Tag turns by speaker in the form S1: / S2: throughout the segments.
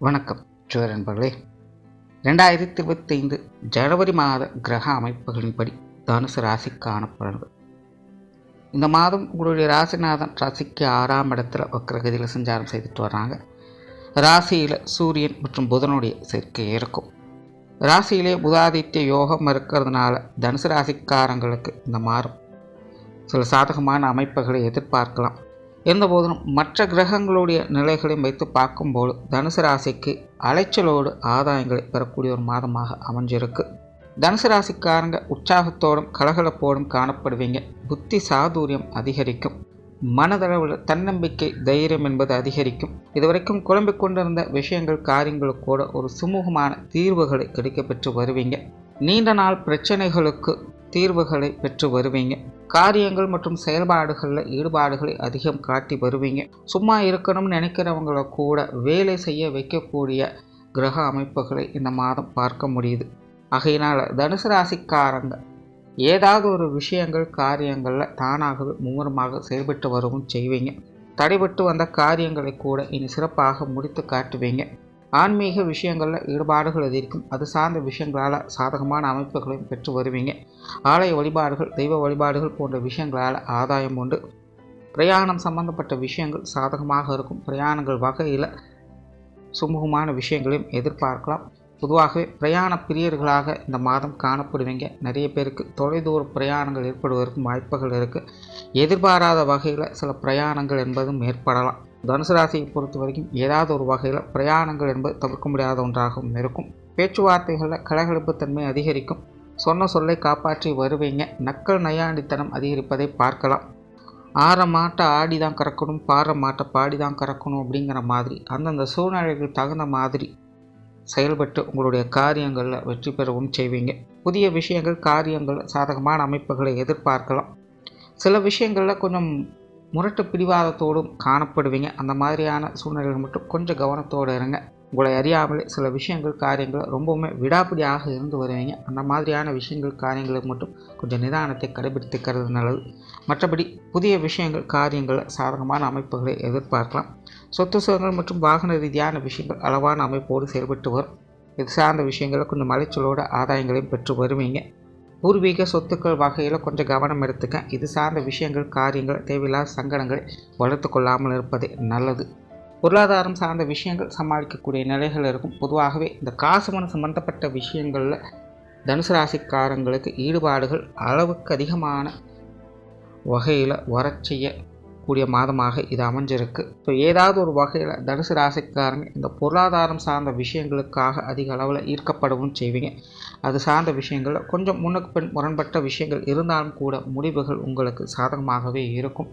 S1: வணக்கம் ஜோதிட நண்பர்களே. 2025 ஜனவரி மாத கிரக அமைப்புகளின்படி தனுசு ராசிக்கான பலன்கள். இந்த மாதம் உங்களுடைய ராசிநாதன் ராசிக்கு 6ஆம் இடத்துல வக்ரகதியில் சஞ்சாரம் செய்துட்டு வர்றாங்க. ராசியில் சூரியன் மற்றும் புதனுடைய சேர்க்கை இருக்கும். ராசியிலே புதாதித்ய யோகம் இருக்கிறதுனால தனுசு ராசிக்காரங்களுக்கு இந்த மாதம் சில சாதகமான அமைப்புகளை எதிர்பார்க்கலாம். இருந்தபோதிலும் மற்ற கிரகங்களுடைய நிலைகளையும் வைத்து பார்க்கும்போது தனுசு ராசிக்கு அலைச்சலோடு ஆதாயங்களை பெறக்கூடிய ஒரு மாதமாக அமைஞ்சிருக்கு. தனுசு ராசிக்காரங்க உற்சாகத்தோடும் கலகலப்போடும் காணப்படுவீங்க. புத்தி சாதுரியம் அதிகரிக்கும். மனதளவில் தன்னம்பிக்கை தைரியம் என்பது அதிகரிக்கும். இதுவரைக்கும் குழம்பிக் கொண்டிருந்த விஷயங்கள் காரியங்களுக்கூட ஒரு சுமூகமான தீர்வுகளை கிடைக்கப்பெற்று வருவீங்க. நீண்ட நாள் பிரச்சனைகளுக்கு தீர்வுகளை பெற்று வருவீங்க. காரியங்கள் மற்றும் செயல்பாடுகளில் ஈடுபாடுகளை அதிகம் காட்டி வருவீங்க. சும்மா இருக்கணும்னு நினைக்கிறவங்கள கூட வேலை செய்ய வைக்கக்கூடிய கிரக அமைப்புகளை இந்த மாதம் பார்க்க முடியுது. ஆகையினால் தனுசு ராசிக்காரங்க ஏதாவது ஒரு விஷயங்கள் காரியங்களில் தானாகவே மும்முரமாக செயல்பட்டு வரவும் செய்வீங்க. தடைபட்டு வந்த காரியங்களை கூட இனி சிறப்பாக முடித்து காட்டுவீங்க. ஆன்மீக விஷயங்களில் ஈடுபாடுகள் அதிகம். அது சார்ந்த விஷயங்களால் சாதகமான அமைப்புகளையும் பெற்று வருவீங்க. ஆலய வழிபாடுகள் தெய்வ வழிபாடுகள் போன்ற விஷயங்களால் ஆதாயம் உண்டு. பிரயாணம் சம்பந்தப்பட்ட விஷயங்கள் சாதகமாக இருக்கும். பிரயாணங்கள் வகையில் சுமூகமான விஷயங்களையும் எதிர்பார்க்கலாம். பொதுவாகவே பிரயாண பிரியர்களாக இந்த மாதம் காணப்படுவீங்க. நிறைய பேருக்கு தொலைதூர பிரயாணங்கள் ஏற்படுவதற்கும் வாய்ப்புகள் இருக்குது. எதிர்பாராத வகையில் சில பிரயாணங்கள் என்பதும் ஏற்படலாம். தனுசு ராசியை பொறுத்த வரைக்கும் ஏதாவது ஒரு வகையில் பிரயாணங்கள் என்பது தவிர்க்க முடியாத ஒன்றாகவும் இருக்கும். பேச்சுவார்த்தைகளில் கலகலப்புத்தன்மை அதிகரிக்கும். சொன்ன சொல்லை காப்பாற்றி வருவீங்க. நக்கல் நையாண்டித்தனம் அதிகரிப்பதை பார்க்கலாம். ஆற மாட்டை ஆடி தான் கறக்கணும், பாற மாட்டை பாடி தான் கறக்கணும் அப்படிங்கிற மாதிரி அந்தந்த சூழ்நிலைகள் தகுந்த மாதிரி செயல்பட்டு உங்களுடைய காரியங்களில் வெற்றி பெறவும் செய்வீங்க. புதிய விஷயங்கள் காரியங்கள் சாதகமான அமைப்புகளை எதிர்பார்க்கலாம். சில விஷயங்களில் கொஞ்சம் முரட்டு பிடிவாதத்தோடும் காணப்படுவீங்க. அந்த மாதிரியான சூழ்நிலைகள் மட்டும் கொஞ்சம் கவனத்தோடு இருங்க. உங்களை அறியாமலே சில விஷயங்கள் காரியங்கள் ரொம்பவுமே விடாப்பிடியாக இருந்து வருவீங்க. அந்த மாதிரியான விஷயங்கள் காரியங்களுக்கு மட்டும் கொஞ்சம் நிதானத்தை கடைபிடித்துக்கிறது நல்லது. மற்றபடி புதிய விஷயங்கள் காரியங்கள் சாதகமான அமைப்புகளை எதிர்பார்க்கலாம். சொத்து சுகங்கள் மற்றும் வாகன ரீதியான விஷயங்கள் அளவான அமைப்போடு செயல்பட்டு வரும். இது சார்ந்த விஷயங்களில் கொஞ்சம் மலைச்சலோட ஆதாயங்களையும் பெற்று வருவீங்க. பூர்வீக சொத்துக்கள் வகையில் கொஞ்சம் கவனம் எடுத்துக்க. இது சார்ந்த விஷயங்கள் காரியங்கள் தேவையில்லாத சங்கடங்களை வளர்த்து கொள்ளாமல் இருப்பதே நல்லது. பொருளாதாரம் சார்ந்த விஷயங்கள் சமாளிக்கக்கூடிய நிலைகள் இருக்கும். பொதுவாகவே இந்த காசு மனம் சம்பந்தப்பட்ட விஷயங்களில் தனுசு ராசிக்காரங்களுக்கு ஈடுபாடுகள் அளவுக்கு அதிகமான வகையில் வரச்செய்ய கூடிய மாதமாக இது அமைஞ்சிருக்கு. ஸோ ஏதாவது ஒரு வகையில் தனுசு ராசிக்காரங்க இந்த பொருளாதாரம் சார்ந்த விஷயங்களுக்காக அதிக அளவில் ஈர்க்கப்படவும் செய்வீங்க. அது சார்ந்த விஷயங்களில் கொஞ்சம் முன்னுக்கு பின் முரண்பட்ட விஷயங்கள் இருந்தாலும் கூட முடிவுகள் உங்களுக்கு சாதகமாகவே இருக்கும்.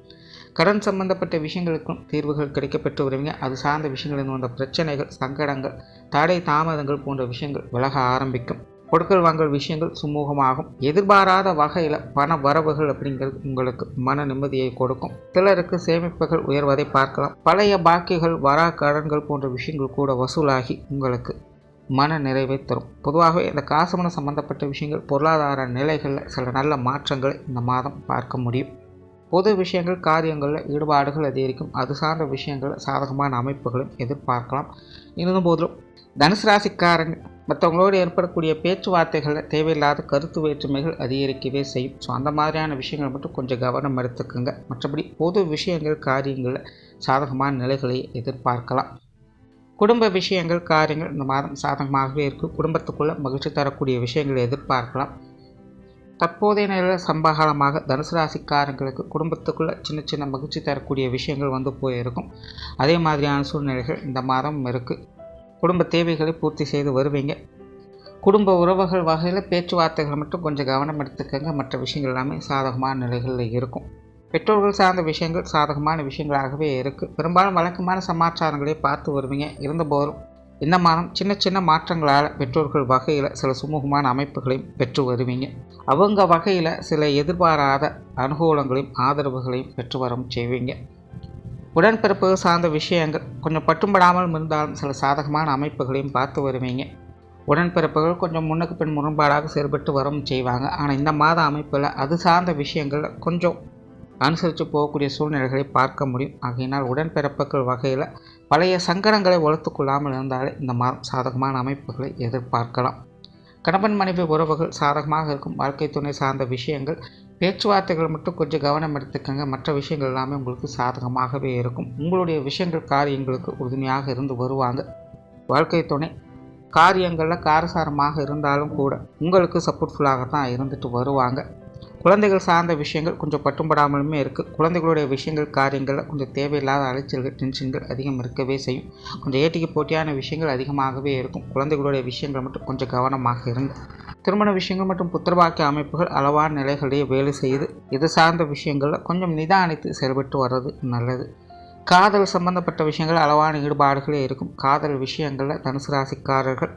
S1: கடன் சம்பந்தப்பட்ட விஷயங்களுக்கும் தீர்வுகள் கிடைக்கப்பெற்று வருவீங்க. அது சார்ந்த விஷயங்களில் வந்த பிரச்சனைகள் சங்கடங்கள் தடை தாமதங்கள் போன்ற விஷயங்கள் விலக ஆரம்பிக்கும். கொடுக்கல் வாங்கல் விஷயங்கள் சுமூகமாகும். எதிர்பாராத வகையில் பண வரவுகள் அப்படிங்கிறது உங்களுக்கு மன நிம்மதியை கொடுக்கும். சிலருக்கு சேமிப்புகள் உயர்வதை பார்க்கலாம். பழைய பாக்கிகள் வரா கடன்கள் போன்ற விஷயங்கள் கூட வசூலாகி உங்களுக்கு மன நிறைவை தரும். பொதுவாகவே இந்த காசுமணம் சம்பந்தப்பட்ட விஷயங்கள் பொருளாதார நிலைகளில் சில நல்ல மாற்றங்களை இந்த மாதம் பார்க்க முடியும். பொது விஷயங்கள் காரியங்களில் ஈடுபாடுகள் அதிகரிக்கும். அது சார்ந்த விஷயங்களில் சாதகமான அமைப்புகளும் எதிர்பார்க்கலாம். இருந்தபோதிலும் தனுசு ராசிக்காரங்க மற்றவங்களோடு ஏற்படக்கூடிய பேச்சுவார்த்தைகளில் தேவையில்லாத கருத்து வேற்றுமைகள் அதிகரிக்கவே செய்யும். ஸோ அந்த மாதிரியான விஷயங்கள் மட்டும் கொஞ்சம் கவனம் எடுத்துக்குங்க. மற்றபடி பொது விஷயங்கள் காரியங்களில் சாதகமான நிலைகளை எதிர்பார்க்கலாம். குடும்ப விஷயங்கள் காரியங்கள் இந்த மாதம் சாதகமாகவே இருக்கும். குடும்பத்துக்குள்ளே மகிழ்ச்சி தரக்கூடிய விஷயங்களை எதிர்பார்க்கலாம். தற்போதைய நிலையில் சம்பகாலமாக தனுசு ராசிக்காரங்களுக்கு குடும்பத்துக்குள்ளே சின்ன சின்ன மகிழ்ச்சி தரக்கூடிய விஷயங்கள் வந்து போயிருக்கும். அதே மாதிரியான சூழ்நிலைகள் இந்த மாதம் இருக்குது. குடும்ப தேவைகளை பூர்த்தி செய்து வருவீங்க. குடும்ப உறவுகள் வகையில் பேச்சுவார்த்தைகள் மட்டும் கொஞ்சம் கவனம் எடுத்துக்கங்க. மற்ற விஷயங்கள் எல்லாமே சாதகமான நிலைகளில் இருக்கும். பெற்றோர்கள் சார்ந்த விஷயங்கள் சாதகமான விஷயங்களாகவே இருக்குது. பெரும்பாலும் வழக்கமான சமாச்சாரங்களை பார்த்து வருவீங்க. இருந்தபோதும் இந்த மாதம் சின்ன சின்ன மாற்றங்களால் பெற்றோர்கள் வகையில் சில சுமூகமான அமைப்புகளையும் பெற்று வருவீங்க. அவங்க வகையில் சில எதிர்பாராத அனுகூலங்களையும் ஆதரவுகளையும் பெற்று வரவும் செய்வீங்க. உடன்பிறப்பு சார்ந்த விஷயங்கள் கொஞ்சம் பட்டும்படாமல் இருந்தாலும் சில சாதகமான அமைப்புகளையும் பார்த்து வருவீங்க. உடன்பிறப்புகள் கொஞ்சம் முன்னுக்கு பின் முரண்பாடாக செயல்பட்டு வரவும் செய்வாங்க. ஆனால் இந்த மாத அமைப்பில் அது சார்ந்த விஷயங்கள் கொஞ்சம் அனுசரித்து போகக்கூடிய சூழ்நிலைகளை பார்க்க முடியும். ஆகையினால் உடன்பிறப்புகள் வகையில் பழைய சங்கடங்களை வளர்த்து கொள்ளாமல் இருந்தாலே இந்த மாதம் சாதகமான அமைப்புகளை எதிர்பார்க்கலாம். கணவன் மனைவி உறவுகள் சாதகமாக இருக்கும். வாழ்க்கை துணை சார்ந்த விஷயங்கள் பேச்சுவார்த்தைகள் மட்டும் கொஞ்சம் கவனம் எடுத்துக்கங்க. மற்ற விஷயங்கள் எல்லாமே உங்களுக்கு சாதகமாகவே இருக்கும். உங்களுடைய விஷயங்கள் காரியங்களுக்கு உறுதுணையாக இருந்து வருவாங்க. வாழ்க்கை துணை காரியங்களில் காரசாரமாக இருந்தாலும் கூட உங்களுக்கு சப்போர்ட்ஃபுல்லாக தான் இருந்துட்டு வருவாங்க. குழந்தைகள் சார்ந்த விஷயங்கள் கொஞ்சம் பட்டும்படாமலுமே இருக்குது. குழந்தைகளுடைய விஷயங்கள் காரியங்களில் கொஞ்சம் தேவையில்லாத அலைச்சல்கள் டென்ஷன்கள் அதிகம் இருக்கவே செய்யும். கொஞ்சம் ஏட்டிக்கு போட்டியான விஷயங்கள் அதிகமாகவே இருக்கும். குழந்தைகளுடைய விஷயங்கள் மட்டும் கொஞ்சம் கவனமாக இருங்க. திருமண விஷயங்கள் மற்றும் புத்திரபாக்கிய அமைப்புகள் அளவான நிலைகளிடையே வேலை செய்து இது சார்ந்த விஷயங்களில் கொஞ்சம் நிதானித்து செயல்பட்டு வர்றது நல்லது. காதல் சம்பந்தப்பட்ட விஷயங்கள் அளவான ஈடுபாடுகளே இருக்கும். காதல் விஷயங்களில் தனுசு ராசிக்காரர்கள்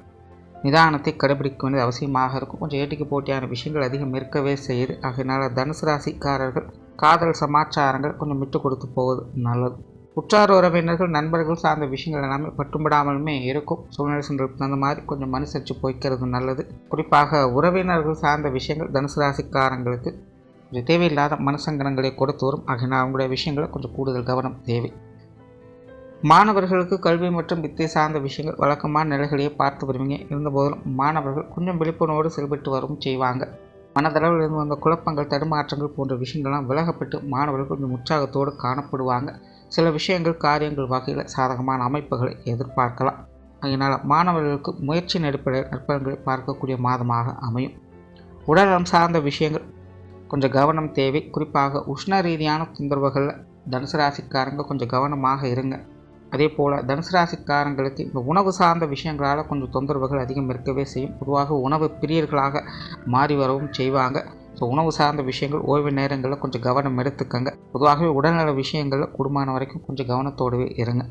S1: நிதானத்தை கடைபிடிக்க வேண்டியது அவசியமாக இருக்கும். கொஞ்சம் ஏட்டிக்கு போட்டியான விஷயங்கள் அதிகம் இருக்கவே செய்யுது. ஆகையினால தனுசு ராசிக்காரர்கள் காதல் சமாச்சாரங்கள் கொஞ்சம் விட்டு கொடுத்து போவது நல்லது. உற்றார் உறவினர்கள் நண்பர்கள் சார்ந்த விஷயங்கள் எல்லாமே பட்டும்படாமலுமே இருக்கும். சூழ்நிலை சந்தர்ப்பத்துக்கு தகுந்த மாதிரி கொஞ்சம் மனுசரித்து போய்க்கிறது நல்லது. குறிப்பாக உறவினர்கள் சார்ந்த விஷயங்கள் தனுசு ராசிக்காரங்களுக்கு கொஞ்சம் தேவையில்லாத மனசங்கடங்களை கொடுத்து வரும். ஆகினால் அவங்களுடைய விஷயங்களை கொஞ்சம் கூடுதல் கவனம் தேவை. மாணவர்களுக்கு கல்வி மற்றும் வித்தை சார்ந்த விஷயங்கள் வழக்கமான நிலைகளையே பார்த்து வருவீங்க. இருந்தபோதிலும் மாணவர்கள் கொஞ்சம் விழிப்புணர்வோடு செயல்பட்டு வரவும் செய்வாங்க. மனதளவில் இருந்து வந்த குழப்பங்கள் தடுமாற்றங்கள் போன்ற விஷயங்கள்லாம் விலகப்பட்டு மாணவர்கள் கொஞ்சம் உற்சாகத்தோடு காணப்படுவாங்க. சில விஷயங்கள் காரியங்கள் வகையில் சாதகமான அமைப்புகளை எதிர்பார்க்கலாம். அதனால் மாணவர்களுக்கு முயற்சியின் அடிப்படையில் நற்பலன்களை பார்க்கக்கூடிய மாதமாக அமையும். உடல்நலம் சார்ந்த விஷயங்கள் கொஞ்சம் கவனம் தேவை. குறிப்பாக உஷ்ண ரீதியான தொந்தரவுகளில் தனுசு ராசிக்காரங்க கொஞ்சம் கவனமாக இருங்க. அதே போல் தனுசு ராசிக்காரங்களுக்கு இந்த உணவு சார்ந்த விஷயங்களால் கொஞ்சம் தொந்தரவுகள் அதிகம் இருக்கவே செய்யும். பொதுவாக உணவு பிரியர்களாக மாறி வரவும் செய்வாங்க. ஸோ உணவு சார்ந்த விஷயங்கள் ஓய்வு நேரங்களில் கொஞ்சம் கவனம் எடுத்துக்கங்க. பொதுவாகவே உடல்நல விஷயங்களில் கூடுமான வரைக்கும் கொஞ்சம் கவனத்தோடவே இருங்க.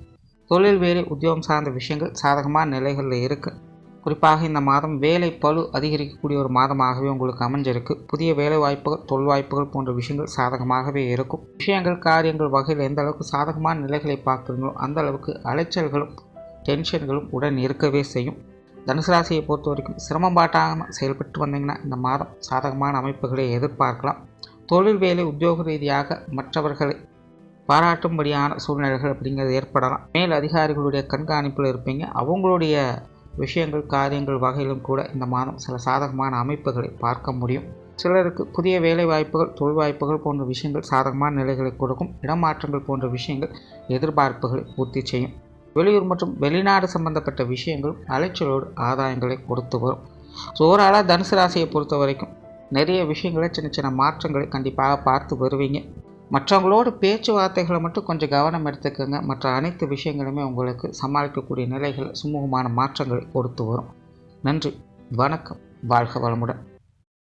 S1: தொழில் வேலை உத்தியோகம் சார்ந்த விஷயங்கள் சாதகமான நிலைகளில் இருக்குது. குறிப்பாக இந்த மாதம் வேலை பளு அதிகரிக்கக்கூடிய ஒரு மாதமாகவே உங்களுக்கு அமைஞ்சிருக்கு. புதிய வேலை வாய்ப்புகள் தொழில் வாய்ப்புகள் போன்ற விஷயங்கள் சாதகமாகவே இருக்கும். விஷயங்கள் காரியங்கள் வகையில் எந்த அளவுக்கு சாதகமான நிலைகளை பார்க்குறீங்களோ அந்த அளவுக்கு அலைச்சல்களும் டென்ஷன்களும் உடன் இருக்கவே செய்யும். தனுசு ராசியை பொறுத்த வரைக்கும் சிரமம் பாட்டாமல் செயல்பட்டு வந்தீங்கன்னா இந்த மாதம் சாதகமான அமைப்புகளை எதிர்பார்க்கலாம். தொழில் வேலை உத்தியோக ரீதியாக மற்றவர்களை பாராட்டும்படியான சூழ்நிலைகள் அப்படிங்கிறது ஏற்படலாம். மேல் அதிகாரிகளுடைய கண்காணிப்பில் இருப்பீங்க. அவங்களுடைய விஷயங்கள் காரியங்கள் வகையிலும் கூட இந்த மாதம் சில சாதகமான அமைப்புகளை பார்க்க முடியும். சிலருக்கு புதிய வேலை வாய்ப்புகள் தொழில் வாய்ப்புகள் போன்ற விஷயங்கள் சாதகமான நிலைகளை கொடுக்கும். இடமாற்றங்கள் போன்ற விஷயங்கள் எதிர்பார்ப்புகளை பூர்த்தி செய்யும். வெளியூர் மற்றும் வெளிநாடு சம்பந்தப்பட்ட விஷயங்களும் அலைச்சலோடு ஆதாயங்களை கொடுத்து வரும். ஸோ ஓவராலாக தனுசு ராசியை பொறுத்த வரைக்கும் நிறைய விஷயங்களை சின்ன சின்ன மாற்றங்களை கண்டிப்பாக பார்த்து வருவீங்க. மற்றவங்களோட பேச்சுவார்த்தைகளை மட்டும் கொஞ்சம் கவனம் எடுத்துக்கோங்க. மற்ற அனைத்து விஷயங்களுமே உங்களுக்கு சமாளிக்கக்கூடிய நிலைகள் சுமூகமான மாற்றங்களை கொடுத்து வரும். நன்றி, வணக்கம், வாழ்க வளமுடன்.